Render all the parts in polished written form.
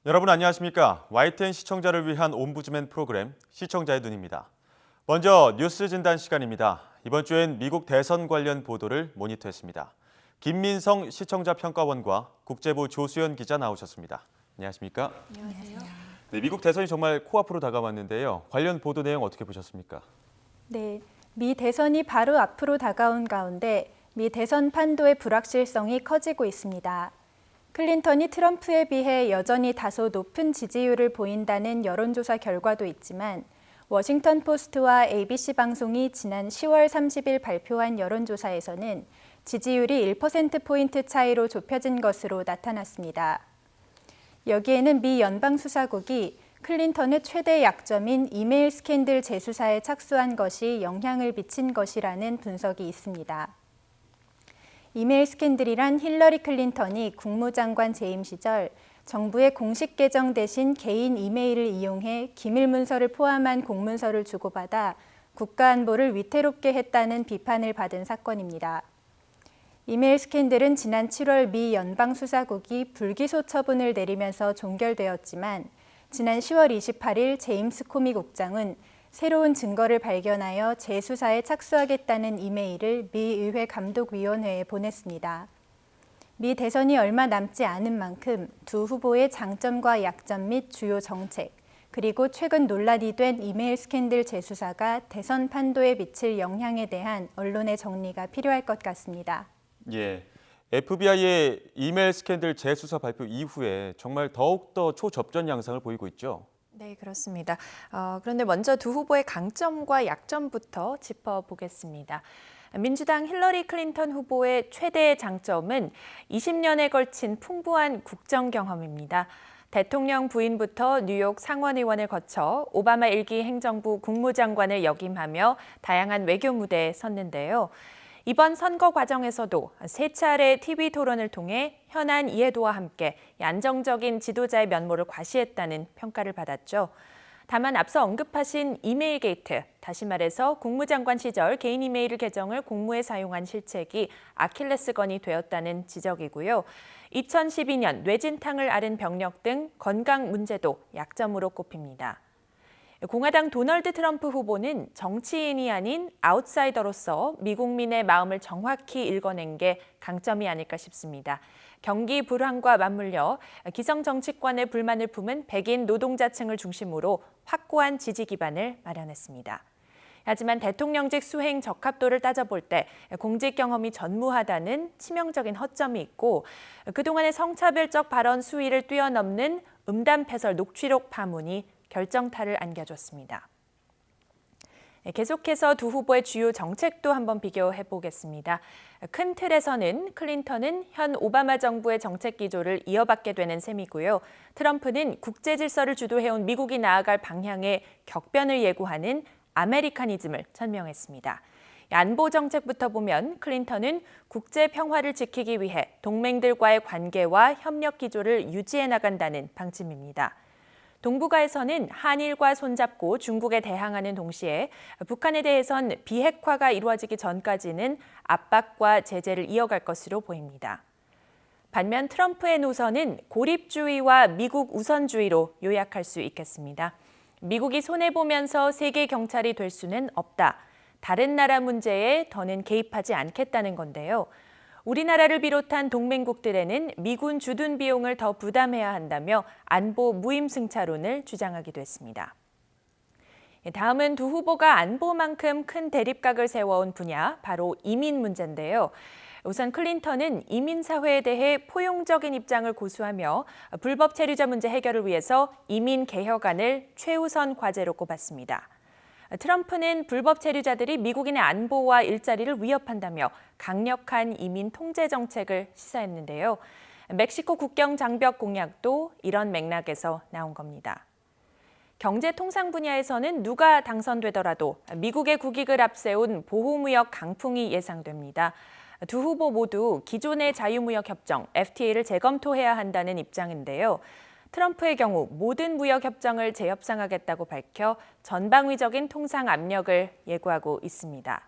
여러분 안녕하십니까? YTN 시청자를 위한 옴부즈맨 프로그램 시청자의 눈입니다. 먼저 뉴스 진단 시간입니다. 이번 주엔 미국 대선 관련 보도를 모니터했습니다. 김민성 시청자 평가원과 국제부 조수연 기자 나오셨습니다. 안녕하십니까? 안녕하세요. 네, 미국 대선이 정말 코앞으로 다가왔는데요. 관련 보도 내용 어떻게 보셨습니까? 네, 미 대선이 바로 앞으로 다가온 가운데 미 대선 판도의 불확실성이 커지고 있습니다. 클린턴이 트럼프에 비해 여전히 다소 높은 지지율을 보인다는 여론조사 결과도 있지만 워싱턴 포스트와 ABC 방송이 지난 10월 30일 발표한 여론조사에서는 지지율이 1%포인트 차이로 좁혀진 것으로 나타났습니다. 여기에는 미 연방수사국이 클린턴의 최대 약점인 이메일 스캔들 재수사에 착수한 것이 영향을 미친 것이라는 분석이 있습니다. 이메일 스캔들이란 힐러리 클린턴이 국무장관 재임 시절 정부의 공식 계정 대신 개인 이메일을 이용해 기밀 문서를 포함한 공문서를 주고받아 국가안보를 위태롭게 했다는 비판을 받은 사건입니다. 이메일 스캔들은 지난 7월 미 연방수사국이 불기소 처분을 내리면서 종결되었지만 지난 10월 28일 제임스 코미 국장은 새로운 증거를 발견하여 재수사에 착수하겠다는 이메일을 미 의회 감독위원회에 보냈습니다. 미 대선이 얼마 남지 않은 만큼 두 후보의 장점과 약점 및 주요 정책, 그리고 최근 논란이 된 이메일 스캔들 재수사가 대선 판도에 미칠 영향에 대한 언론의 정리가 필요할 것 같습니다. 예, FBI의 이메일 스캔들 재수사 발표 이후에 정말 더욱더 초접전 양상을 보이고 있죠. 네, 그렇습니다. 그런데 먼저 두 후보의 강점과 약점부터 짚어보겠습니다. 민주당 힐러리 클린턴 후보의 최대 장점은 20년에 걸친 풍부한 국정 경험입니다. 대통령 부인부터 뉴욕 상원의원을 거쳐 오바마 1기 행정부 국무장관을 역임하며 다양한 외교 무대에 섰는데요. 이번 선거 과정에서도 세 차례 TV 토론을 통해 현안 이해도와 함께 안정적인 지도자의 면모를 과시했다는 평가를 받았죠. 다만 앞서 언급하신 이메일 게이트, 다시 말해서 국무장관 시절 개인 이메일 계정을 공무에 사용한 실책이 아킬레스건이 되었다는 지적이고요. 2012년 뇌진탕을 앓은 병력 등 건강 문제도 약점으로 꼽힙니다. 공화당 도널드 트럼프 후보는 정치인이 아닌 아웃사이더로서 미국민의 마음을 정확히 읽어낸 게 강점이 아닐까 싶습니다. 경기 불황과 맞물려 기성 정치권의 불만을 품은 백인 노동자층을 중심으로 확고한 지지 기반을 마련했습니다. 하지만 대통령직 수행 적합도를 따져볼 때 공직 경험이 전무하다는 치명적인 허점이 있고 그동안의 성차별적 발언 수위를 뛰어넘는 음담패설 녹취록 파문이 결정타를 안겨줬습니다. 계속해서 두 후보의 주요 정책도 한번 비교해 보겠습니다. 큰 틀에서는 클린턴은 현 오바마 정부의 정책 기조를 이어받게 되는 셈이고요. 트럼프는 국제 질서를 주도해온 미국이 나아갈 방향의 격변을 예고하는 아메리카니즘을 천명했습니다. 안보 정책부터 보면 클린턴은 국제 평화를 지키기 위해 동맹들과의 관계와 협력 기조를 유지해 나간다는 방침입니다. 동북아에서는 한일과 손잡고 중국에 대항하는 동시에 북한에 대해선 비핵화가 이루어지기 전까지는 압박과 제재를 이어갈 것으로 보입니다. 반면 트럼프의 노선은 고립주의와 미국 우선주의로 요약할 수 있겠습니다. 미국이 손해보면서 세계 경찰이 될 수는 없다. 다른 나라 문제에 더는 개입하지 않겠다는 건데요. 우리나라를 비롯한 동맹국들에는 미군 주둔 비용을 더 부담해야 한다며 안보 무임승차론을 주장하기도 했습니다. 다음은 두 후보가 안보만큼 큰 대립각을 세워온 분야, 바로 이민 문제인데요. 우선 클린턴은 이민 사회에 대해 포용적인 입장을 고수하며 불법 체류자 문제 해결을 위해서 이민 개혁안을 최우선 과제로 꼽았습니다. 트럼프는 불법 체류자들이 미국인의 안보와 일자리를 위협한다며 강력한 이민 통제 정책을 시사했는데요. 멕시코 국경 장벽 공약도 이런 맥락에서 나온 겁니다. 경제 통상 분야에서는 누가 당선되더라도 미국의 국익을 앞세운 보호무역 강풍이 예상됩니다. 두 후보 모두 기존의 자유무역 협정 FTA를 재검토해야 한다는 입장인데요. 트럼프의 경우 모든 무역 협정을 재협상하겠다고 밝혀 전방위적인 통상 압력을 예고하고 있습니다.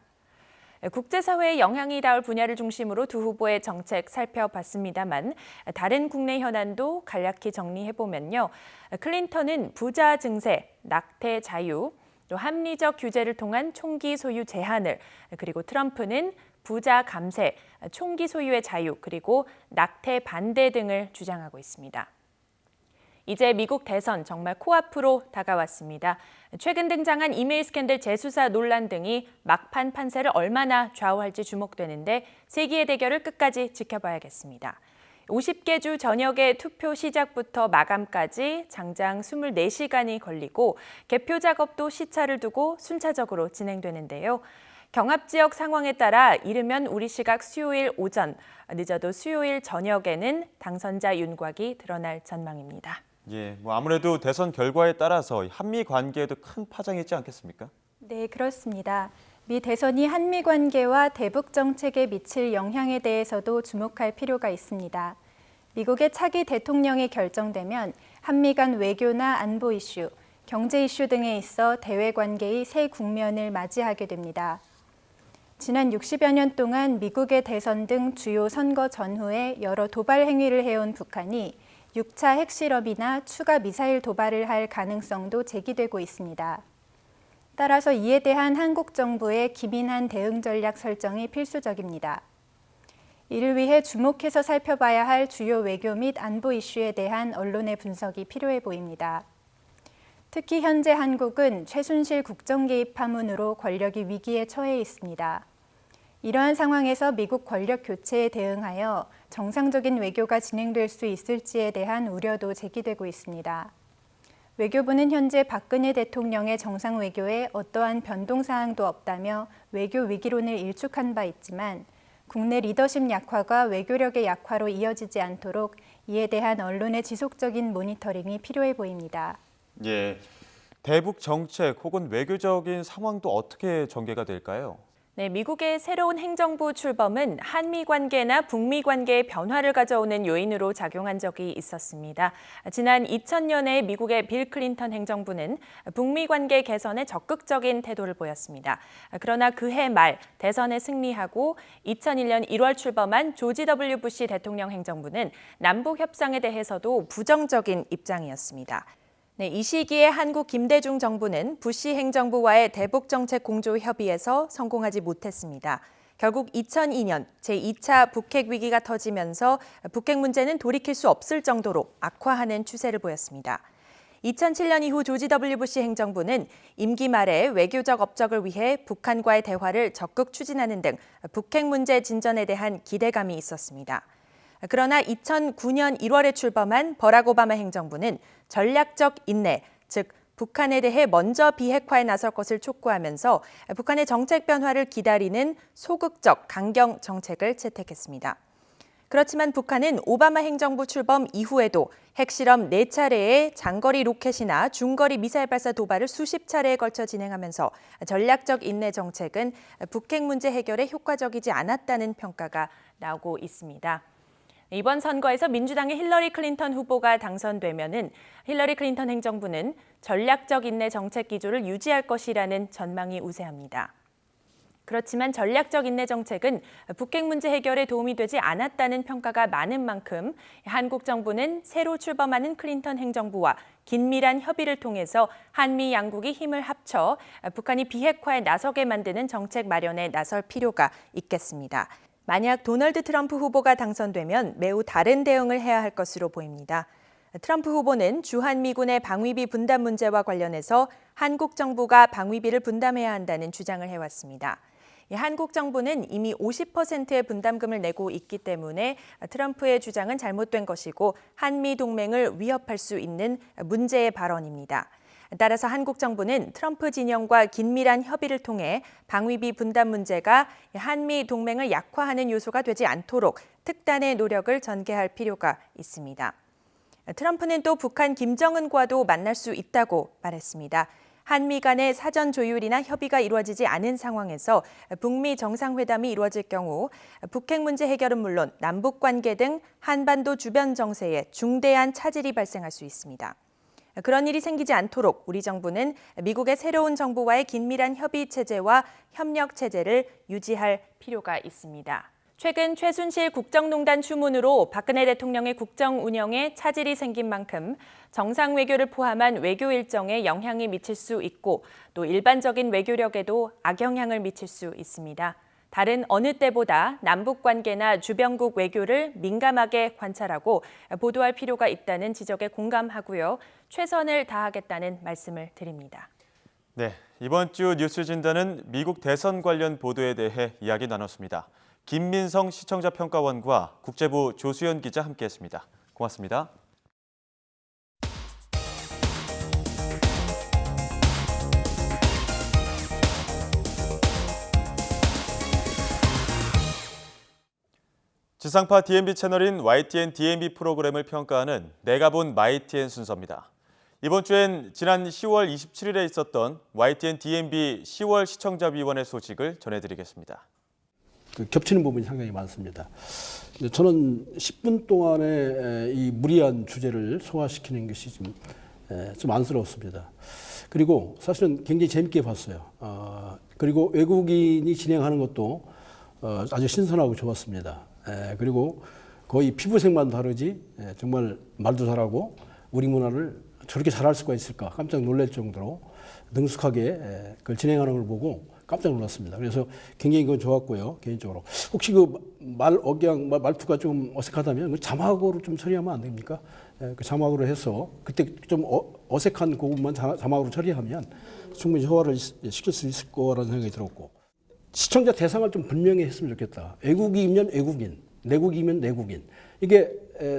국제사회에 영향이 닿을 분야를 중심으로 두 후보의 정책 살펴봤습니다만 다른 국내 현안도 간략히 정리해보면요. 클린턴은 부자 증세, 낙태 자유, 또 합리적 규제를 통한 총기 소유 제한을, 그리고 트럼프는 부자 감세, 총기 소유의 자유, 그리고 낙태 반대 등을 주장하고 있습니다. 이제 미국 대선 정말 코앞으로 다가왔습니다. 최근 등장한 이메일 스캔들 재수사 논란 등이 막판 판세를 얼마나 좌우할지 주목되는데 세기의 대결을 끝까지 지켜봐야겠습니다. 50개 주 전역의 투표 시작부터 마감까지 장장 24시간이 걸리고 개표 작업도 시차를 두고 순차적으로 진행되는데요. 경합 지역 상황에 따라 이르면 우리 시각 수요일 오전, 늦어도 수요일 저녁에는 당선자 윤곽이 드러날 전망입니다. 예, 아무래도 대선 결과에 따라서 한미 관계에도 큰 파장이 있지 않겠습니까? 네, 그렇습니다. 미 대선이 한미 관계와 대북 정책에 미칠 영향에 대해서도 주목할 필요가 있습니다. 미국의 차기 대통령이 결정되면 한미 간 외교나 안보 이슈, 경제 이슈 등에 있어 대외 관계의 새 국면을 맞이하게 됩니다. 지난 60여 년 동안 미국의 대선 등 주요 선거 전후에 여러 도발 행위를 해온 북한이 6차 핵실험이나 추가 미사일 도발을 할 가능성도 제기되고 있습니다. 따라서 이에 대한 한국 정부의 기민한 대응 전략 설정이 필수적입니다. 이를 위해 주목해서 살펴봐야 할 주요 외교 및 안보 이슈에 대한 언론의 분석이 필요해 보입니다. 특히 현재 한국은 최순실 국정 개입 파문으로 권력이 위기에 처해 있습니다. 이러한 상황에서 미국 권력 교체에 대응하여 정상적인 외교가 진행될 수 있을지에 대한 우려도 제기되고 있습니다. 외교부는 현재 박근혜 대통령의 정상 외교에 어떠한 변동 사항도 없다며 외교 위기론을 일축한 바 있지만 국내 리더십 약화가 외교력의 약화로 이어지지 않도록 이에 대한 언론의 지속적인 모니터링이 필요해 보입니다. 예, 대북 정책 혹은 외교적인 상황도 어떻게 전개가 될까요? 네, 미국의 새로운 행정부 출범은 한미 관계나 북미 관계의 변화를 가져오는 요인으로 작용한 적이 있었습니다. 지난 2000년에 미국의 빌 클린턴 행정부는 북미 관계 개선에 적극적인 태도를 보였습니다. 그러나 그해 말 대선에 승리하고 2001년 1월 출범한 조지 W. 부시 대통령 행정부는 남북 협상에 대해서도 부정적인 입장이었습니다. 네, 이 시기에 한국 김대중 정부는 부시 행정부와의 대북 정책 공조 협의에서 성공하지 못했습니다. 결국 2002년 제2차 북핵 위기가 터지면서 북핵 문제는 돌이킬 수 없을 정도로 악화하는 추세를 보였습니다. 2007년 이후 조지 W. 부시 행정부는 임기 말에 외교적 업적을 위해 북한과의 대화를 적극 추진하는 등 북핵 문제 진전에 대한 기대감이 있었습니다. 그러나 2009년 1월에 출범한 버락 오바마 행정부는 전략적 인내, 즉 북한에 대해 먼저 비핵화에 나설 것을 촉구하면서 북한의 정책 변화를 기다리는 소극적 강경 정책을 채택했습니다. 그렇지만 북한은 오바마 행정부 출범 이후에도 핵실험 4차례의 장거리 로켓이나 중거리 미사일 발사 도발을 수십 차례에 걸쳐 진행하면서 전략적 인내 정책은 북핵 문제 해결에 효과적이지 않았다는 평가가 나오고 있습니다. 이번 선거에서 민주당의 힐러리 클린턴 후보가 당선되면은 힐러리 클린턴 행정부는 전략적 인내 정책 기조를 유지할 것이라는 전망이 우세합니다. 그렇지만 전략적 인내 정책은 북핵 문제 해결에 도움이 되지 않았다는 평가가 많은 만큼 한국 정부는 새로 출범하는 클린턴 행정부와 긴밀한 협의를 통해서 한미 양국이 힘을 합쳐 북한이 비핵화에 나서게 만드는 정책 마련에 나설 필요가 있겠습니다. 만약 도널드 트럼프 후보가 당선되면 매우 다른 대응을 해야 할 것으로 보입니다. 트럼프 후보는 주한미군의 방위비 분담 문제와 관련해서 한국 정부가 방위비를 분담해야 한다는 주장을 해왔습니다. 한국 정부는 이미 50%의 분담금을 내고 있기 때문에 트럼프의 주장은 잘못된 것이고 한미 동맹을 위협할 수 있는 문제의 발언입니다. 따라서 한국 정부는 트럼프 진영과 긴밀한 협의를 통해 방위비 분담 문제가 한미 동맹을 약화하는 요소가 되지 않도록 특단의 노력을 전개할 필요가 있습니다. 트럼프는 또 북한 김정은과도 만날 수 있다고 말했습니다. 한미 간의 사전 조율이나 협의가 이루어지지 않은 상황에서 북미 정상회담이 이루어질 경우 북핵 문제 해결은 물론 남북 관계 등 한반도 주변 정세에 중대한 차질이 발생할 수 있습니다. 그런 일이 생기지 않도록 우리 정부는 미국의 새로운 정부와의 긴밀한 협의 체제와 협력 체제를 유지할 필요가 있습니다. 최근 최순실 국정농단 추문으로 박근혜 대통령의 국정 운영에 차질이 생긴 만큼 정상 외교를 포함한 외교 일정에 영향이 미칠 수 있고 또 일반적인 외교력에도 악영향을 미칠 수 있습니다. 다른 어느 때보다 남북 관계나 주변국 외교를 민감하게 관찰하고 보도할 필요가 있다는 지적에 공감하고요. 최선을 다하겠다는 말씀을 드립니다. 네, 이번 주 뉴스 진단은 미국 대선 관련 보도에 대해 이야기 나눴습니다. 김민성 시청자 평가원과 국제부 조수연 기자 함께했습니다. 고맙습니다. 지상파 DMB 채널인 YTN DMB 프로그램을 평가하는 내가 본 YTN 순서입니다. 이번 주엔 지난 10월 27일에 있었던 YTN DMB 10월 시청자위원회 소식을 전해드리겠습니다. 겹치는 부분이 상당히 많습니다. 저는 10분 동안의 이 무리한 주제를 소화시키는 것이 좀 안쓰러웠습니다. 그리고 사실은 굉장히 재밌게 봤어요. 그리고 외국인이 진행하는 것도 아주 신선하고 좋았습니다. 그리고 거의 피부색만 다르지 정말 말도 잘하고 우리 문화를 저렇게 잘할 수가 있을까 깜짝 놀랄 정도로 능숙하게 그걸 진행하는 걸 보고 깜짝 놀랐습니다. 그래서 굉장히 그건 좋았고요, 개인적으로. 혹시 그 말투가 좀 어색하다면 그 자막으로 좀 처리하면 안 됩니까? 그 자막으로 해서 그때 좀 어색한 부분만 자막으로 처리하면 충분히 소화를 시킬 수 있을 거라는 생각이 들었고, 시청자 대상을 좀 분명히 했으면 좋겠다. 외국이면 외국인, 내국이면 내국인. 이게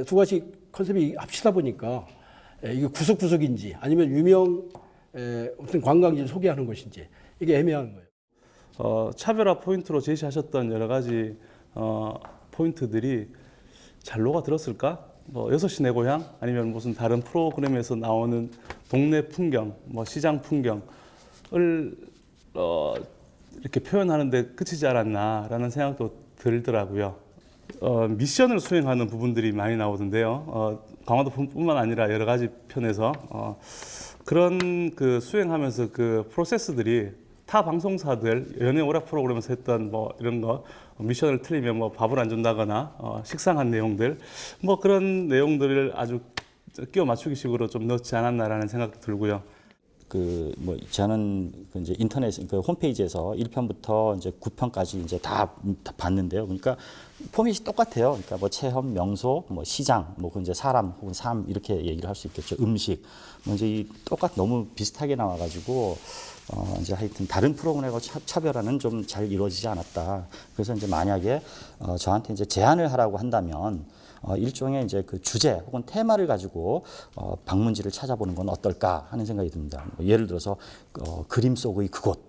두 가지 컨셉이 합치다 보니까 이게 구석구석인지 아니면 유명 어떤 관광지를 소개하는 것인지 이게 애매한 거예요. 차별화 포인트로 제시하셨던 여러 가지 포인트들이 잘 녹아들었을까? 뭐 6시 내 고향 아니면 무슨 다른 프로그램에서 나오는 동네 풍경, 뭐 시장 풍경을 이렇게 표현하는데 그치지 않았나라는 생각도 들더라고요. 미션을 수행하는 부분들이 많이 나오던데요. 강화도뿐만 아니라 여러 가지 편에서 그런 그 수행하면서 그 프로세스들이 타 방송사들 연예 오락 프로그램에서 했던 뭐 이런 거 미션을 틀리면 뭐 밥을 안 준다거나 식상한 내용들 뭐 그런 내용들을 아주 끼워 맞추기식으로 좀 넣지 않았나라는 생각도 들고요. 저는 이제 인터넷 홈페이지에서 1편부터 이제 9편까지 이제 다 봤는데요. 그러니까 포맷이 똑같아요. 그러니까 뭐 체험, 명소, 뭐 시장, 뭐 이제 사람 혹은 삶 이렇게 얘기를 할 수 있겠죠. 음식, 뭐 이제 이 너무 비슷하게 나와가지고 이제 하여튼 다른 프로그램과 차별화는 좀 잘 이루어지지 않았다. 그래서 이제 만약에 저한테 이제 제안을 하라고 한다면. 일종의 이제 그 주제 혹은 테마를 가지고 방문지를 찾아보는 건 어떨까 하는 생각이 듭니다. 뭐 예를 들어서 그림 속의 그곳,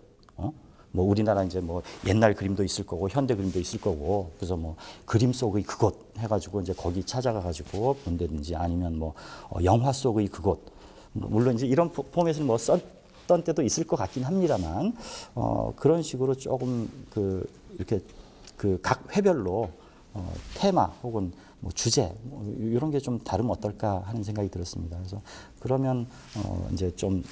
뭐 우리나라 이제 뭐 옛날 그림도 있을 거고 현대 그림도 있을 거고 그래서 뭐 그림 속의 그곳 해가지고 이제 거기 찾아가 가지고 본다든지 아니면 뭐 영화 속의 그곳, 물론 이제 이런 포맷을 뭐 썼던 때도 있을 것 같긴 합니다만 그런 식으로 조금 이렇게 각 회별로 테마 혹은 뭐 주제 이런 게 좀 다르면 어떨까 하는 생각이 들었습니다. 그래서 그러면 이제 좀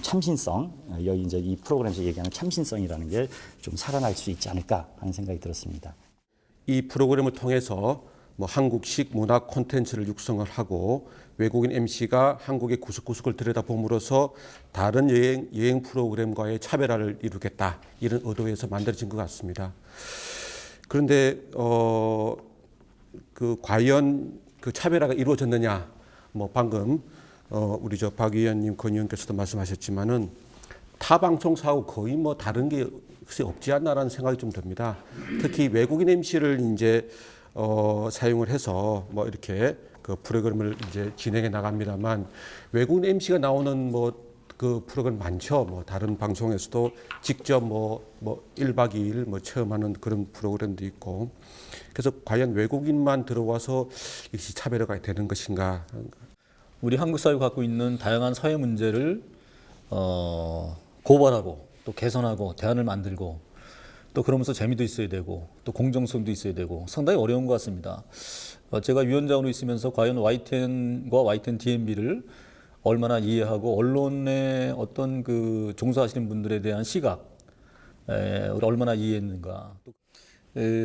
참신성 여기 이제 이 프로그램에서 얘기하는 참신성이라는 게 좀 살아날 수 있지 않을까 하는 생각이 들었습니다. 이 프로그램을 통해서 뭐 한국식 문화 콘텐츠를 육성을 하고 외국인 MC가 한국의 구석구석을 들여다봄으로써 다른 여행 프로그램과의 차별화를 이루겠다 이런 의도에서 만들어진 것 같습니다. 그런데 과연 그 차별화가 이루어졌느냐? 뭐 방금 우리 박 의원님, 권 의원께서도 말씀하셨지만은 타 방송사하고 거의 뭐 다른 게 없지 않나라는 생각이 좀 듭니다. 특히 외국인 MC를 이제 사용을 해서 뭐 이렇게 그 프로그램을 이제 진행해 나갑니다만 외국인 MC가 나오는 그 프로그램 많죠. 뭐 다른 방송에서도 직접 뭐 1박 2일 뭐 체험하는 그런 프로그램도 있고. 그래서 과연 외국인만 들어와서 이것이 차별화가 되는 것인가? 우리 한국 사회가 갖고 있는 다양한 사회 문제를 고발하고 또 개선하고 대안을 만들고 또 그러면서 재미도 있어야 되고 또 공정성도 있어야 되고 상당히 어려운 것 같습니다. 제가 위원장으로 있으면서 과연 YTN과 YTN DMB를 얼마나 이해하고 언론의 어떤 그 종사하시는 분들에 대한 시각 얼마나 이해했는가.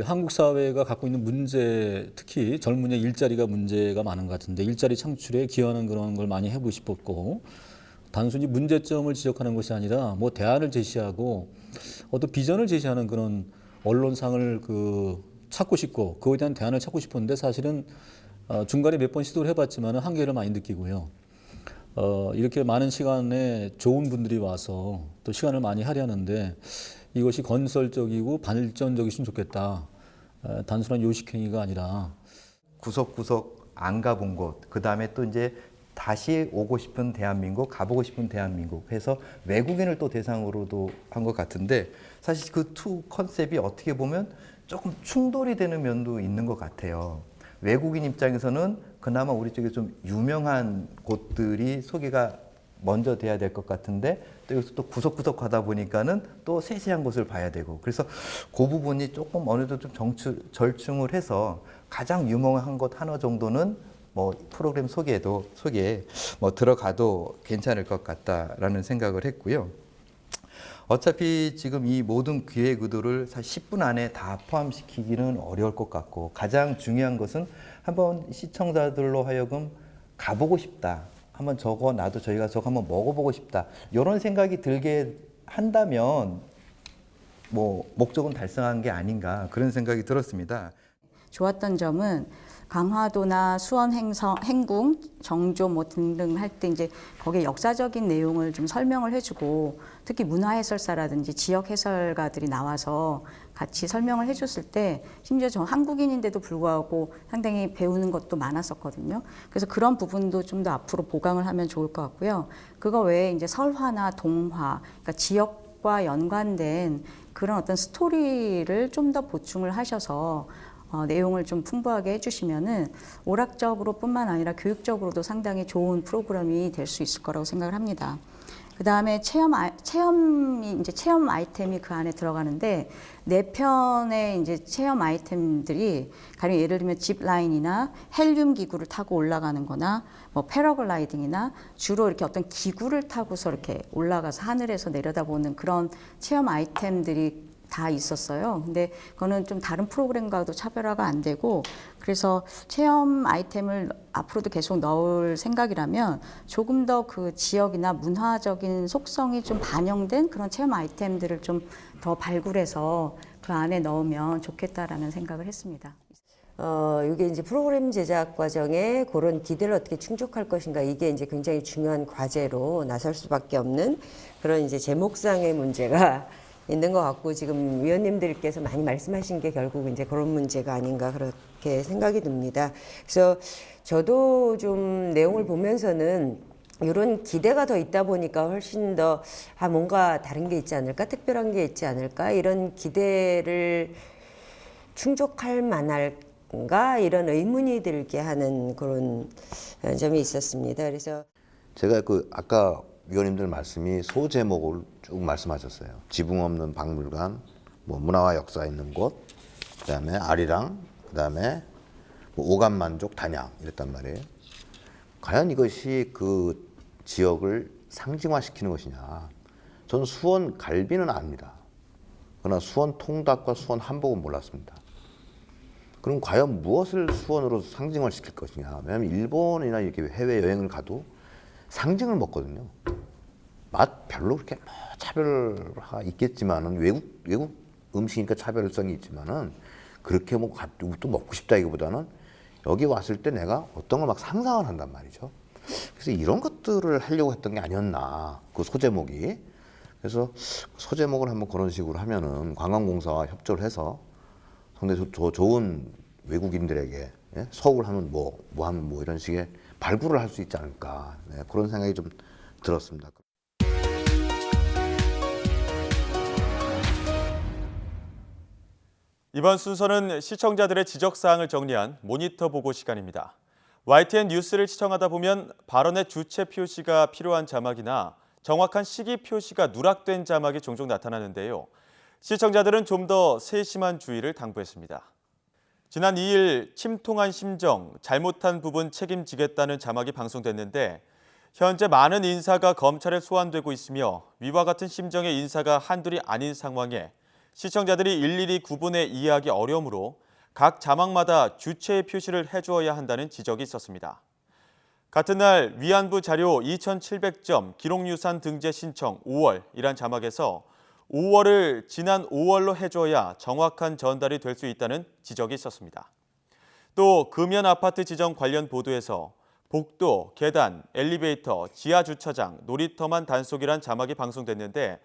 한국 사회가 갖고 있는 문제, 특히 젊은이의 일자리가 문제가 많은 것 같은데 일자리 창출에 기여하는 그런 걸 많이 해보고 싶었고 단순히 문제점을 지적하는 것이 아니라 뭐 대안을 제시하고 어떤 비전을 제시하는 그런 언론상을 찾고 싶고 그거에 대한 대안을 찾고 싶었는데 사실은 중간에 몇 번 시도를 해봤지만 한계를 많이 느끼고요. 이렇게 많은 시간에 좋은 분들이 와서 또 시간을 많이 할애하는데 이것이 건설적이고 발전적이었으면 좋겠다. 단순한 요식행위가 아니라 구석구석 안 가본 곳, 그 다음에 또 이제 다시 오고 싶은 대한민국, 가보고 싶은 대한민국 해서 외국인을 또 대상으로도 한 것 같은데 사실 그 투 컨셉이 어떻게 보면 조금 충돌이 되는 면도 있는 것 같아요. 외국인 입장에서는 그나마 우리 쪽에 좀 유명한 곳들이 소개가 먼저 돼야 될 것 같은데 또 여기서 또 구석구석 가다 보니까는 또 세세한 곳을 봐야 되고 그래서 그 부분이 조금 어느 정도 좀 절충을 해서 가장 유명한 곳 하나 정도는 뭐 프로그램 소개에 뭐 들어가도 괜찮을 것 같다라는 생각을 했고요. 어차피 지금 이 모든 기획 의도를 사실 10분 안에 다 포함시키기는 어려울 것 같고 가장 중요한 것은 한번 시청자들로 하여금 가보고 싶다. 한번 저거 나도 저희가 저거 한번 먹어보고 싶다. 이런 생각이 들게 한다면 뭐 목적은 달성한 게 아닌가 그런 생각이 들었습니다. 좋았던 점은 강화도나 수원 행궁, 정조 뭐 등등 할 때 이제 거기에 역사적인 내용을 좀 설명을 해주고 특히 문화 해설사라든지 지역 해설가들이 나와서 같이 설명을 해줬을 때 심지어 저 한국인인데도 불구하고 상당히 배우는 것도 많았었거든요. 그래서 그런 부분도 좀 더 앞으로 보강을 하면 좋을 것 같고요. 그거 외에 이제 설화나 동화, 그러니까 지역과 연관된 그런 어떤 스토리를 좀 더 보충을 하셔서 내용을 좀 풍부하게 해주시면은 오락적으로뿐만 아니라 교육적으로도 상당히 좋은 프로그램이 될 수 있을 거라고 생각을 합니다. 그 다음에 체험 아이템이 그 안에 들어가는데 4편의 이제 체험 아이템들이 가령 예를 들면 짚라인이나 헬륨 기구를 타고 올라가는 거나 뭐 패러글라이딩이나 주로 이렇게 어떤 기구를 타고서 이렇게 올라가서 하늘에서 내려다보는 그런 체험 아이템들이 다 있었어요. 근데 그거는 좀 다른 프로그램과도 차별화가 안 되고 그래서 체험 아이템을 앞으로도 계속 넣을 생각이라면 조금 더 그 지역이나 문화적인 속성이 좀 반영된 그런 체험 아이템들을 좀 더 발굴해서 그 안에 넣으면 좋겠다라는 생각을 했습니다. 이게 이제 프로그램 제작 과정에 그런 기대를 어떻게 충족할 것인가 이게 이제 굉장히 중요한 과제로 나설 수밖에 없는 그런 이제 제목상의 문제가 있는 것 같고 지금 위원님들께서 많이 말씀하신 게 결국 이제 그런 문제가 아닌가 그렇게 생각이 듭니다. 그래서 저도 좀 내용을 보면서는 이런 기대가 더 있다 보니까 훨씬 더 뭔가 다른 게 있지 않을까, 특별한 게 있지 않을까 이런 기대를 충족할 만할까 이런 의문이 들게 하는 그런 점이 있었습니다. 그래서 제가 아까 위원님들 말씀이 소제목을 쭉 말씀하셨어요. 지붕 없는 박물관, 뭐 문화와 역사 있는 곳, 그다음에 아리랑, 그다음에 뭐 오감만족 단양 이랬단 말이에요. 과연 이것이 그 지역을 상징화시키는 것이냐? 저는 수원 갈비는 압니다. 그러나 수원 통닭과 수원 한복은 몰랐습니다. 그럼 과연 무엇을 수원으로 상징화시킬 것이냐? 왜냐하면 일본이나 이렇게 해외 여행을 가도 상징을 먹거든요. 맛 별로 그렇게 차별화 있겠지만은 외국 음식이니까 차별성이 있지만은 그렇게 뭐 또 먹고 싶다 이거보다는 여기 왔을 때 내가 어떤 걸 막 상상을 한단 말이죠. 그래서 이런 것들을 하려고 했던 게 아니었나 그 소제목이. 그래서 소제목을 한번 그런 식으로 하면은 관광공사와 협조를 해서 상당히 좋은 외국인들에게 서울 하면 뭐 하면 뭐 이런 식의 발굴을 할 수 있지 않을까 그런 생각이 좀 들었습니다. 이번 순서는 시청자들의 지적사항을 정리한 모니터 보고 시간입니다. YTN 뉴스를 시청하다 보면 발언의 주체 표시가 필요한 자막이나 정확한 시기 표시가 누락된 자막이 종종 나타나는데요. 시청자들은 좀 더 세심한 주의를 당부했습니다. 지난 2일 침통한 심정, 잘못한 부분 책임지겠다는 자막이 방송됐는데 현재 많은 인사가 검찰에 소환되고 있으며 위와 같은 심정의 인사가 한둘이 아닌 상황에 시청자들이 일일이 구분해 이해하기 어려우므로 각 자막마다 주체의 표시를 해주어야 한다는 지적이 있었습니다. 같은 날 위안부 자료 2,700점 기록유산 등재 신청 5월이란 자막에서 5월을 지난 5월로 해줘야 정확한 전달이 될 수 있다는 지적이 있었습니다. 또 금연 아파트 지정 관련 보도에서 복도, 계단, 엘리베이터, 지하 주차장, 놀이터만 단속이란 자막이 방송됐는데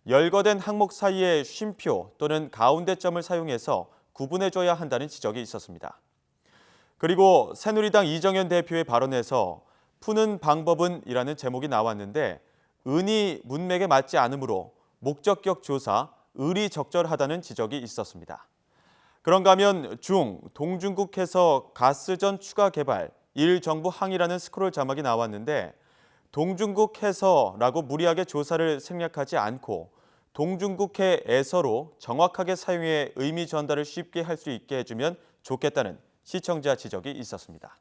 열거된 항목 사이에 쉼표 또는 가운데 점을 사용해서 구분해줘야 한다는 지적이 있었습니다. 그리고 새누리당 이정현 대표의 발언에서 푸는 방법은이라는 제목이 나왔는데 은이 문맥에 맞지 않으므로 목적격 조사, 을이 적절하다는 지적이 있었습니다. 그런가 하면 동중국해서 가스전 추가 개발, 정부 항의라는 스크롤 자막이 나왔는데 동중국해서라고 무리하게 조사를 생략하지 않고 동중국해에서로 정확하게 사용해 의미 전달을 쉽게 할 수 있게 해주면 좋겠다는 시청자 지적이 있었습니다.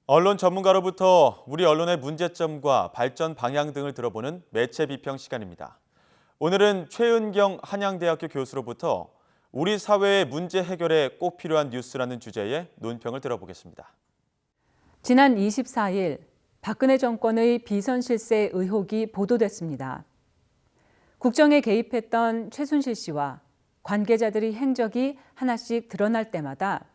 언론 전문가로부터 우리 언론의 문제점과 발전 방향 등을 들어보는 매체 비평 시간입니다. 오늘은 최은경 한양대학교 교수로부터 우리 사회의 문제 해결에 꼭 필요한 뉴스라는 주제의 논평을 들어보겠습니다. 지난 24일 박근혜 정권의 비선 실세 의혹이 보도됐습니다. 국정에 개입했던 최순실 씨와 관계자들의 행적이 하나씩 드러날 때마다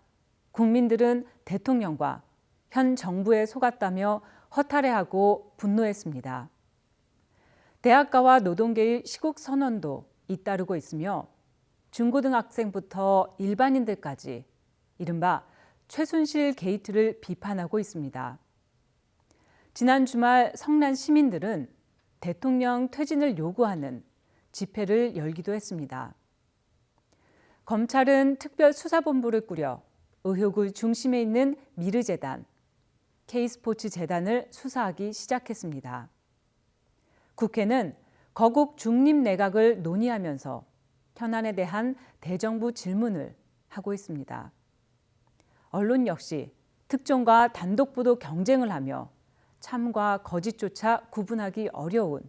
국민들은 대통령과 현 정부에 속았다며 허탈해하고 분노했습니다. 대학가와 노동계의 시국 선언도 잇따르고 있으며 중고등학생부터 일반인들까지 이른바 최순실 게이트를 비판하고 있습니다. 지난 주말 성난 시민들은 대통령 퇴진을 요구하는 집회를 열기도 했습니다. 검찰은 특별수사본부를 꾸려 의혹의 중심에 있는 미르재단, K스포츠재단을 수사하기 시작했습니다. 국회는 거국 중립 내각을 논의하면서 현안에 대한 대정부 질문을 하고 있습니다. 언론 역시 특종과 단독보도 경쟁을 하며 참과 거짓조차 구분하기 어려운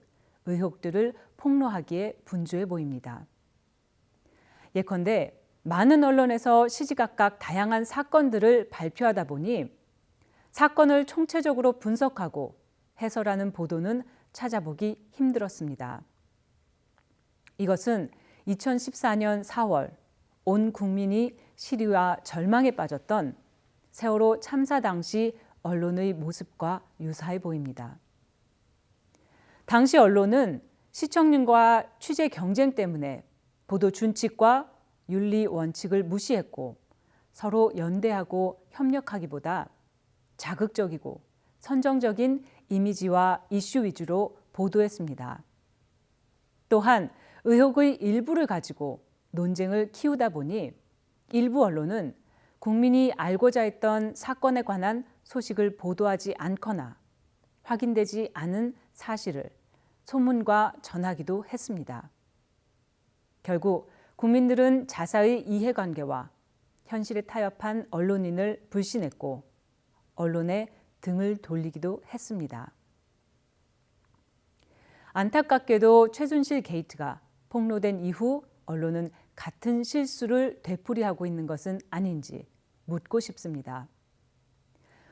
의혹들을 폭로하기에 분주해 보입니다. 예컨대 많은 언론에서 시시각각 다양한 사건들을 발표하다 보니 사건을 총체적으로 분석하고 해설하는 보도는 찾아보기 힘들었습니다. 이것은 2014년 4월 온 국민이 시리와 절망에 빠졌던 세월호 참사 당시 언론의 모습과 유사해 보입니다. 당시 언론은 시청률과 취재 경쟁 때문에 보도 준칙과 윤리 원칙을 무시했고 서로 연대하고 협력하기보다 자극적이고 선정적인 이미지와 이슈 위주로 보도했습니다. 또한 의혹의 일부를 가지고 논쟁을 키우다 보니 일부 언론은 국민이 알고자 했던 사건에 관한 소식을 보도하지 않거나 확인되지 않은 사실을 소문과 전하기도 했습니다. 결국 국민들은 자사의 이해관계와 현실에 타협한 언론인을 불신했고 언론에 등을 돌리기도 했습니다. 안타깝게도 최순실 게이트가 폭로된 이후 언론은 같은 실수를 되풀이하고 있는 것은 아닌지 묻고 싶습니다.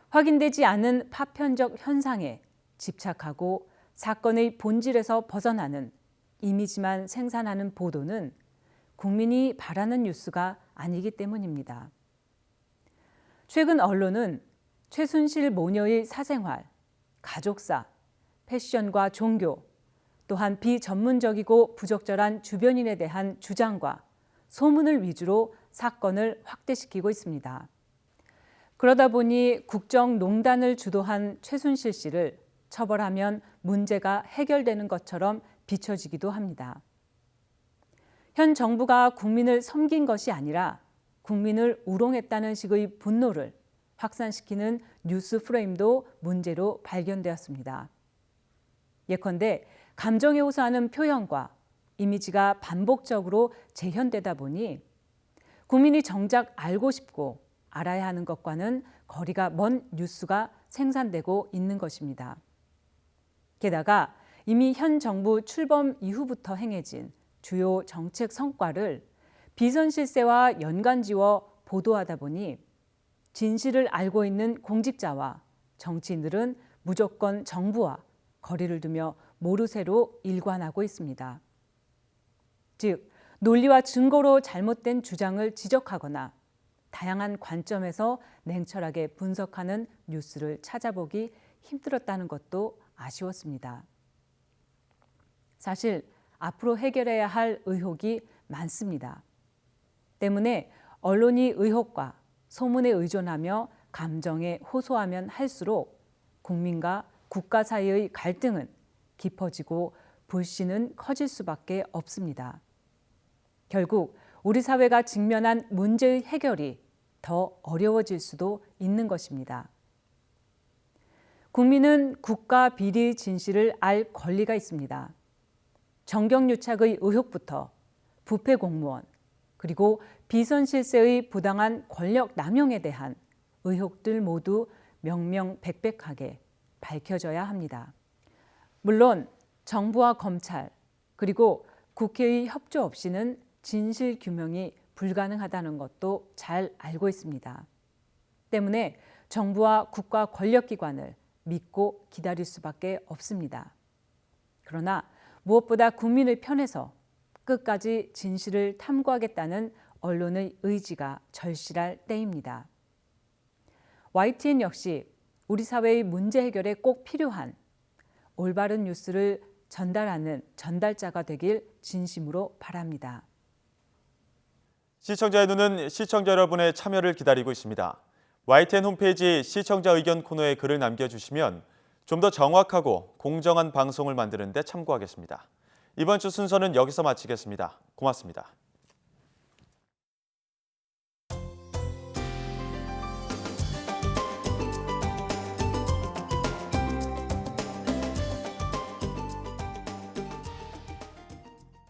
확인되지 않은 파편적 현상에 집착하고 사건의 본질에서 벗어나는 이미지만 생산하는 보도는 국민이 바라는 뉴스가 아니기 때문입니다. 최근 언론은 최순실 모녀의 사생활, 가족사, 패션과 종교, 또한 비전문적이고 부적절한 주변인에 대한 주장과 소문을 위주로 사건을 확대시키고 있습니다. 그러다 보니 국정농단을 주도한 최순실 씨를 처벌하면 문제가 해결되는 것처럼 비춰지기도 합니다. 현 정부가 국민을 섬긴 것이 아니라 국민을 우롱했다는 식의 분노를 확산시키는 뉴스 프레임도 문제로 발견되었습니다. 예컨대 감정에 호소하는 표현과 이미지가 반복적으로 재현되다 보니 국민이 정작 알고 싶고 알아야 하는 것과는 거리가 먼 뉴스가 생산되고 있는 것입니다. 게다가 이미 현 정부 출범 이후부터 행해진 주요 정책 성과를 비선실세와 연관지어 보도하다 보니 진실을 알고 있는 공직자와 정치인들은 무조건 정부와 거리를 두며 모르쇠로 일관하고 있습니다. 즉, 논리와 증거로 잘못된 주장을 지적하거나 다양한 관점에서 냉철하게 분석하는 뉴스를 찾아보기 힘들었다는 것도 아쉬웠습니다. 사실 앞으로 해결해야 할 의혹이 많습니다. 때문에 언론이 의혹과 소문에 의존하며 감정에 호소하면 할수록 국민과 국가 사이의 갈등은 깊어지고 불신은 커질 수밖에 없습니다. 결국 우리 사회가 직면한 문제의 해결이 더 어려워질 수도 있는 것입니다. 국민은 국가 비리 진실을 알 권리가 있습니다. 정경유착의 의혹부터 부패 공무원, 그리고 비선실세의 부당한 권력 남용에 대한 의혹들 모두 명명백백하게 밝혀져야 합니다. 물론 정부와 검찰, 그리고 국회의 협조 없이는 진실 규명이 불가능하다는 것도 잘 알고 있습니다. 때문에 정부와 국가 권력기관을 믿고 기다릴 수밖에 없습니다. 그러나 무엇보다 국민의 편에서 끝까지 진실을 탐구하겠다는 언론의 의지가 절실할 때입니다. YTN 역시 우리 사회의 문제 해결에 꼭 필요한 올바른 뉴스를 전달하는 전달자가 되길 진심으로 바랍니다. 시청자의 눈은 시청자 여러분의 참여를 기다리고 있습니다. YTN 홈페이지 시청자 의견 코너에 글을 남겨주시면 좀 더 정확하고 공정한 방송을 만드는 데 참고하겠습니다. 이번 주 순서는 여기서 마치겠습니다. 고맙습니다.